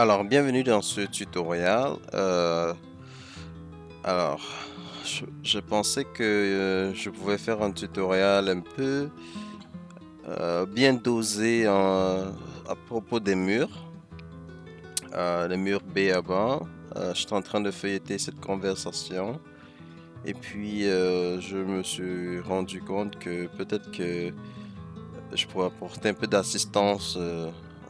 Alors, bienvenue dans ce tutoriel. Alors, je pensais que je pouvais faire un tutoriel un peu bien dosé à propos des murs, les murs B à bas. Je suis en train de feuilleter cette conversation et puis je me suis rendu compte que peut-être que je pourrais apporter un peu d'assistance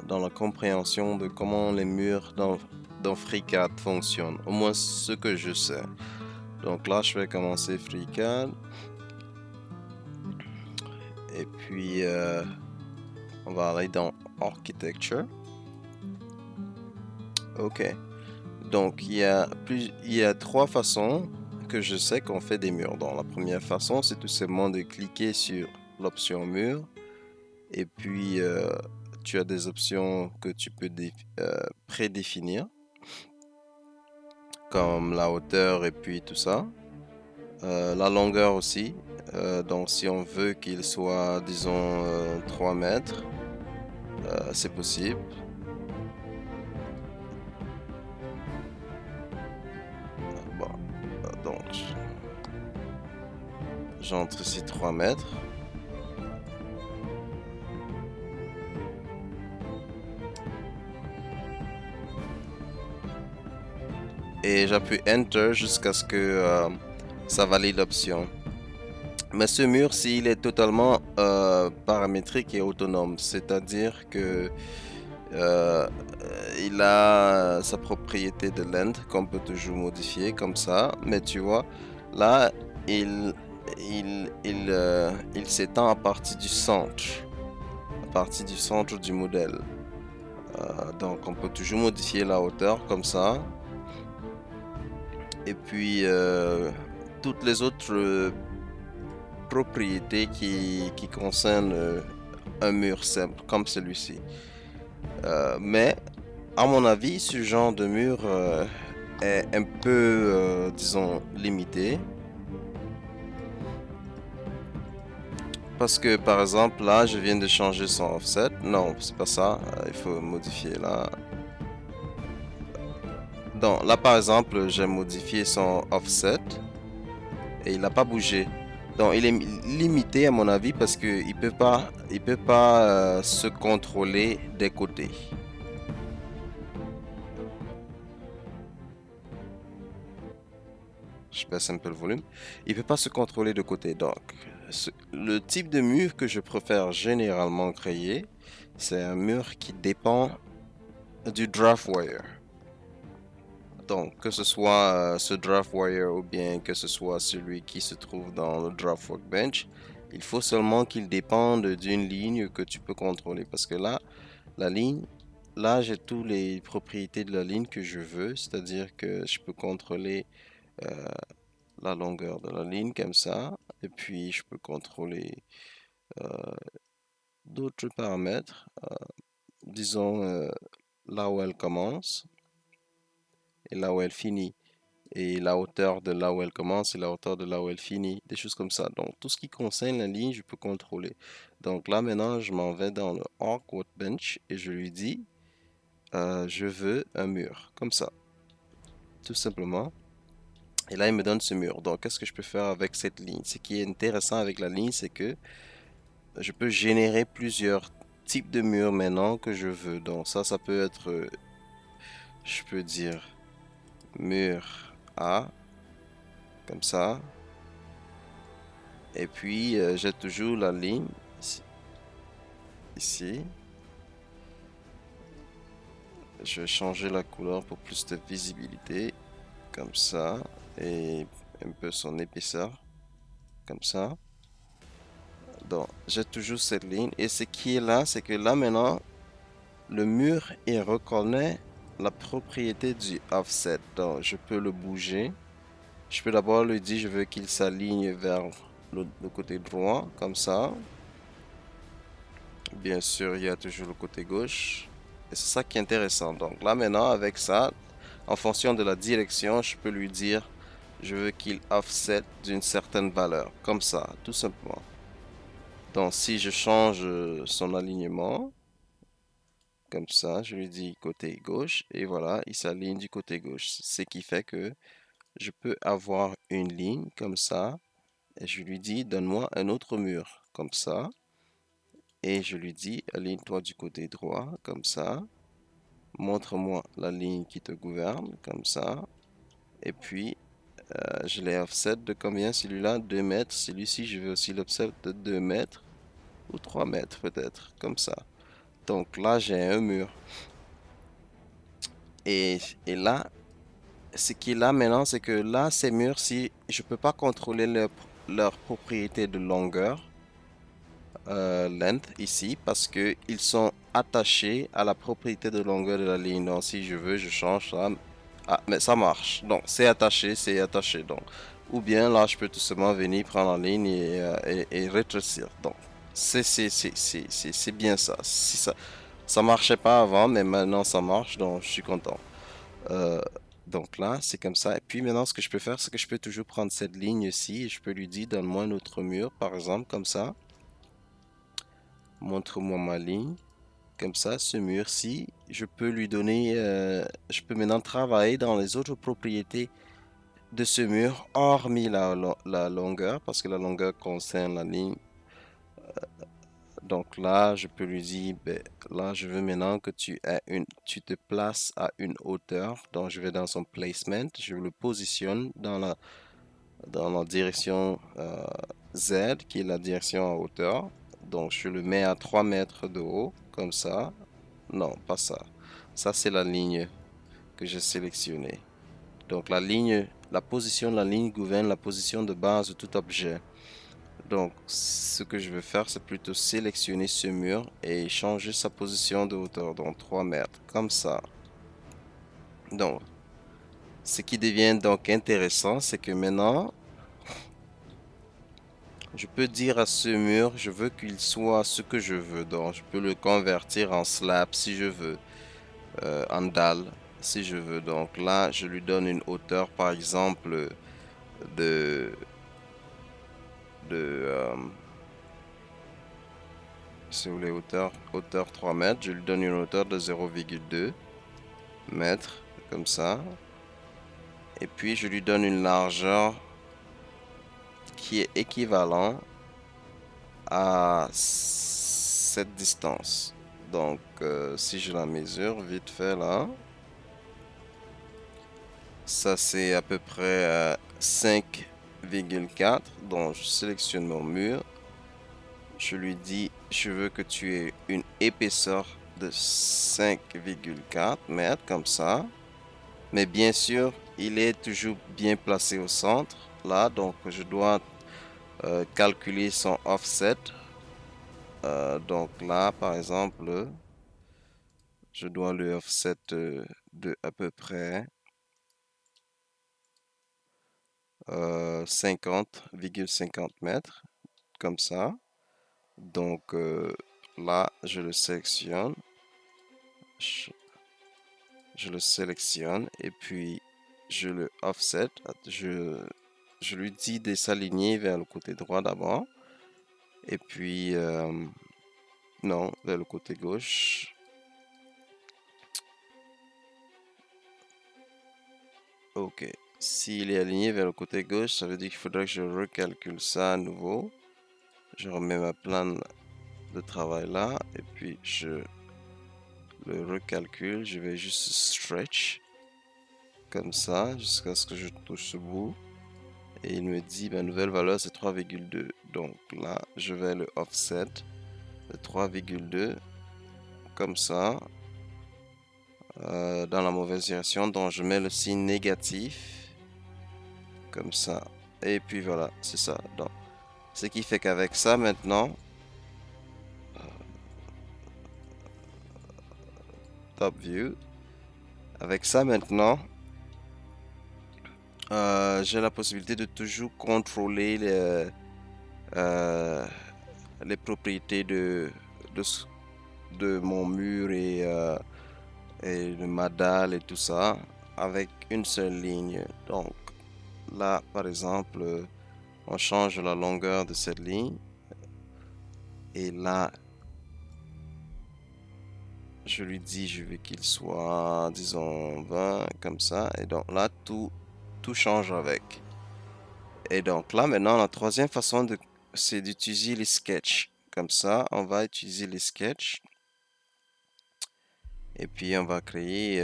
dans la compréhension de comment les murs dans FreeCAD fonctionnent, au moins ce que je sais. Donc là, je vais commencer FreeCAD et puis on va aller dans Architecture. Ok. Donc il y a trois façons que je sais qu'on fait des murs. Donc la première façon, c'est tout simplement de cliquer sur l'option mur et puis tu as des options que tu peux prédéfinir, comme la hauteur et puis tout ça. La longueur aussi. Donc si on veut qu'il soit, disons, 3 mètres, c'est possible. Bon, donc j'entre ici 3 mètres. Et j'appuie Enter jusqu'à ce que ça valide l'option. Mais ce mur, s'il est totalement paramétrique et autonome, c'est-à-dire que euh, il a sa propriété de length qu'on peut toujours modifier comme ça. Mais tu vois, là, il, il s'étend à partir du centre, du modèle. Donc, on peut toujours modifier la hauteur comme ça. Et puis, toutes les autres propriétés qui concernent un mur simple comme celui-ci. Mais à mon avis, ce genre de mur est un peu, disons, limité. Parce que par exemple, là, je viens de changer son offset. Non, c'est pas ça. Il faut modifier là. Donc là, par exemple, j'ai modifié son offset et il n'a pas bougé. Donc il est limité à mon avis parce il peut pas se contrôler des côtés. Je baisse un peu le volume. Il peut pas se contrôler de côté. Donc le type de mur que je préfère généralement créer, c'est un mur qui dépend du draft wire. Donc, que ce soit ce draft wire ou bien que ce soit celui qui se trouve dans le draft workbench, il faut seulement qu'il dépende d'une ligne que tu peux contrôler. Parce que là, la ligne, là, j'ai toutes les propriétés de la ligne que je veux, c'est-à-dire que je peux contrôler euh, la longueur de la ligne comme ça, et puis je peux contrôler euh, d'autres paramètres, disons là où elle commence et là où elle finit. Et la hauteur de là où elle commence et la hauteur de là où elle finit, des choses comme ça. Donc, tout ce qui concerne la ligne, je peux contrôler. Donc là, maintenant, je m'en vais dans le Arc Workbench et je lui dis, je veux un mur, comme ça, tout simplement. Et là, il me donne ce mur. Donc, qu'est-ce que je peux faire avec cette ligne? Ce qui est intéressant avec la ligne, c'est que je peux générer plusieurs types de murs maintenant que je veux. Donc, ça peut être, je peux dire, mur A, comme ça. Et puis, j'ai toujours la ligne ici. Je vais changer la couleur pour plus de visibilité, comme ça. Et un peu son épaisseur, comme ça. Donc, j'ai toujours cette ligne. Et ce qui est là, c'est que là maintenant, le mur, il reconnaît la propriété du offset. Donc, je peux le bouger. Je peux d'abord lui dire, je veux qu'il s'aligne vers le côté droit, comme ça. Bien sûr, il y a toujours le côté gauche. Et c'est ça qui est intéressant. Donc là maintenant, avec ça, en fonction de la direction, je peux lui dire, je veux qu'il offset d'une certaine valeur. Comme ça, tout simplement. Donc si je change son alignement, comme ça, je lui dis côté gauche, et voilà, il s'aligne du côté gauche. Ce qui fait que je peux avoir une ligne comme ça, et je lui dis, donne-moi un autre mur, comme ça, et je lui dis, aligne-toi du côté droit, comme ça, montre-moi la ligne qui te gouverne, comme ça, et puis je l'ai offset de combien celui-là? 2 mètres. Celui-ci, je vais aussi l'offset de 2 mètres ou 3 mètres peut-être, comme ça. Donc là, j'ai un mur. Et, et là, ce qui est là maintenant, c'est que là, ces murs-ci, je ne peux pas contrôler leur propriété de longueur, length, ici, parce que ils sont attachés à la propriété de longueur de la ligne. Donc si je veux, je change ça. Ah, mais ça marche. Donc c'est attaché, c'est attaché. Donc, ou bien là, je peux tout simplement venir prendre la ligne et rétrécir. Donc, c'est bien ça. Si ça marchait pas avant, mais maintenant ça marche, donc je suis content. Euh, donc là, c'est comme ça. Et puis maintenant, ce que je peux faire, c'est que je peux toujours prendre cette ligne-ci et je peux lui dire, donne-moi un autre mur, par exemple, comme ça. Montre-moi ma ligne. Comme ça, ce mur-ci, je peux lui donner, je peux maintenant travailler dans les autres propriétés de ce mur, hormis la longueur, parce que la longueur concerne la ligne. Donc là, je peux lui dire, ben, là, je veux maintenant que tu te places à une hauteur. Donc, je vais dans son placement, je le positionne dans la direction Z, qui est la direction en hauteur. Donc, je le mets à 3 mètres de haut, comme ça. Non, pas ça. Ça, c'est la ligne que j'ai sélectionnée. Donc, la position de la ligne gouverne la position de base de tout objet. Donc, ce que je vais faire, c'est plutôt sélectionner ce mur et changer sa position de hauteur, donc 3 mètres, comme ça. Donc, ce qui devient donc intéressant, c'est que maintenant, je peux dire à ce mur, je veux qu'il soit ce que je veux. Donc, je peux le convertir en slab si je veux, en dalle si je veux. Donc là, je lui donne une hauteur, par exemple, de, de si vous voulez, hauteur 3 mètres. Je lui donne une hauteur de 0,2 mètres, comme ça. Et puis, je lui donne une largeur qui est équivalent à cette distance. Donc, si je la mesure vite fait là, ça c'est à peu près 5,4. Donc, je sélectionne mon mur. Je lui dis, je veux que tu aies une épaisseur de 5,4 mètres, comme ça. Mais bien sûr, il est toujours bien placé au centre, là. Donc, je dois calculer son offset. Donc là, par exemple, je dois le offset de à peu près 50,50 mètres, comme ça. Donc là, je le sélectionne. Je, je le sélectionne et puis je le offset. Je lui dis de s'aligner vers le côté droit d'abord. Et puis, non, vers le côté gauche. Ok. S'il est aligné vers le côté gauche, ça veut dire qu'il faudrait que je recalcule ça à nouveau. Je remets ma plane de travail là. Et puis, je le recalcule. Je vais juste stretch. Comme ça, jusqu'à ce que je touche ce bout. Et il me dit, ma nouvelle valeur, c'est 3,2. Donc là, je vais le offset de 3,2. Comme ça. Dans la mauvaise direction. Donc je mets le signe négatif. Comme ça. Et puis voilà, c'est ça. Donc, ce qui fait qu'avec ça maintenant, top view. Avec ça maintenant, j'ai la possibilité de toujours contrôler euh, les propriétés de, de mon mur et de ma dalle et tout ça avec une seule ligne. Donc là, par exemple, on change la longueur de cette ligne. Et là, Je lui dis, je veux qu'il soit, disons, 20, comme ça. Et donc là, tout change avec. Et donc là, maintenant, la troisième façon c'est d'utiliser les sketchs. Comme ça, on va utiliser les sketchs. Et puis, on va créer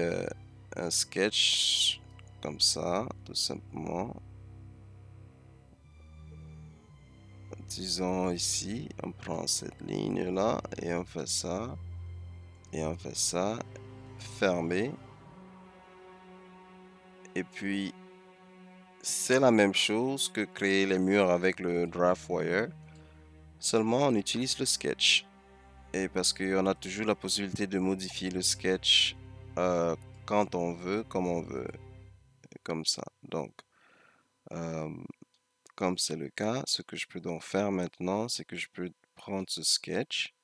un sketch comme ça, tout simplement. Disons ici, on prend cette ligne-là et on fait ça. Et on fait ça. Fermé. Et puis, c'est la même chose que créer les murs avec le DraftWire. Seulement, on utilise le sketch. Et parce qu'on a toujours la possibilité de modifier le sketch quand on veut, comme on veut, comme ça. Donc, euh, comme c'est le cas, ce que je peux donc faire maintenant, c'est que je peux prendre ce sketch,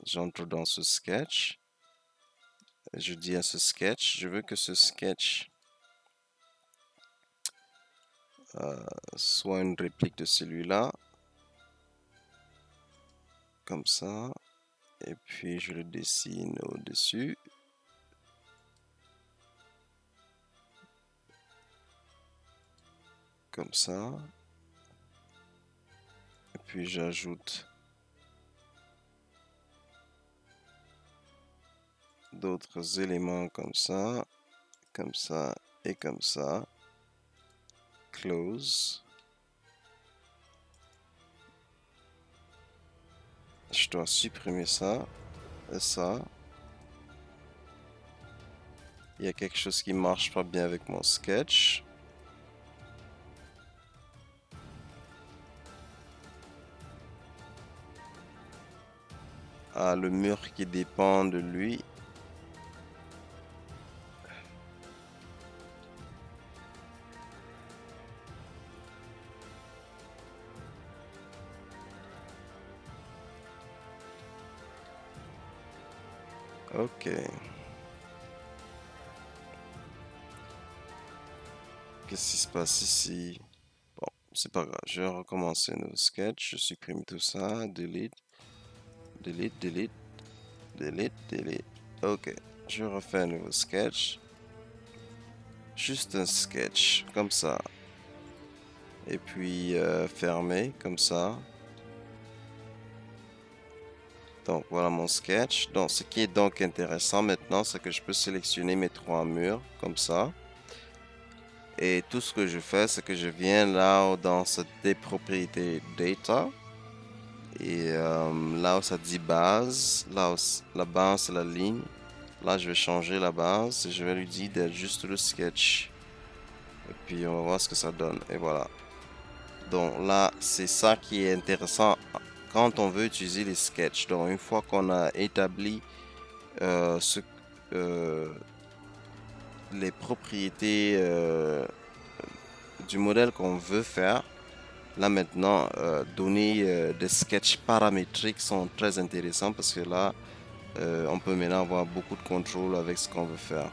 j'entre dans ce sketch, je dis à ce sketch, je veux que ce sketch soit une réplique de celui-là, comme ça, et puis je le dessine au-dessus. Comme ça. Et puis j'ajoute d'autres éléments comme ça et comme ça. Close. Je dois supprimer ça et ça. Il y a quelque chose qui marche pas bien avec mon sketch. Ah, le mur qui dépend de lui. Ok. Qu'est-ce qui se passe ici? Bon, c'est pas grave. Je vais recommencer un nouveau sketch. Je supprime tout ça. Delete. Delete, delete. Delete, delete. Ok. Je refais un nouveau sketch. Juste un sketch. Comme ça. Et puis fermer. Comme ça. Donc voilà mon sketch. Donc ce qui est donc intéressant maintenant, c'est que je peux sélectionner mes trois murs comme ça. Et tout ce que je fais, c'est que je viens là dans cette des propriétés data. Et là où ça dit base, là où la base c'est la ligne. Là je vais changer la base et je vais lui dire d'être juste le sketch. Et puis on va voir ce que ça donne. Et voilà. Donc là, c'est ça qui est intéressant quand on veut utiliser les sketchs. Donc une fois qu'on a établi euh, ce, euh, les propriétés du modèle qu'on veut faire. Là maintenant, donner des sketchs paramétriques sont très intéressants parce que là, on peut maintenant avoir beaucoup de contrôle avec ce qu'on veut faire.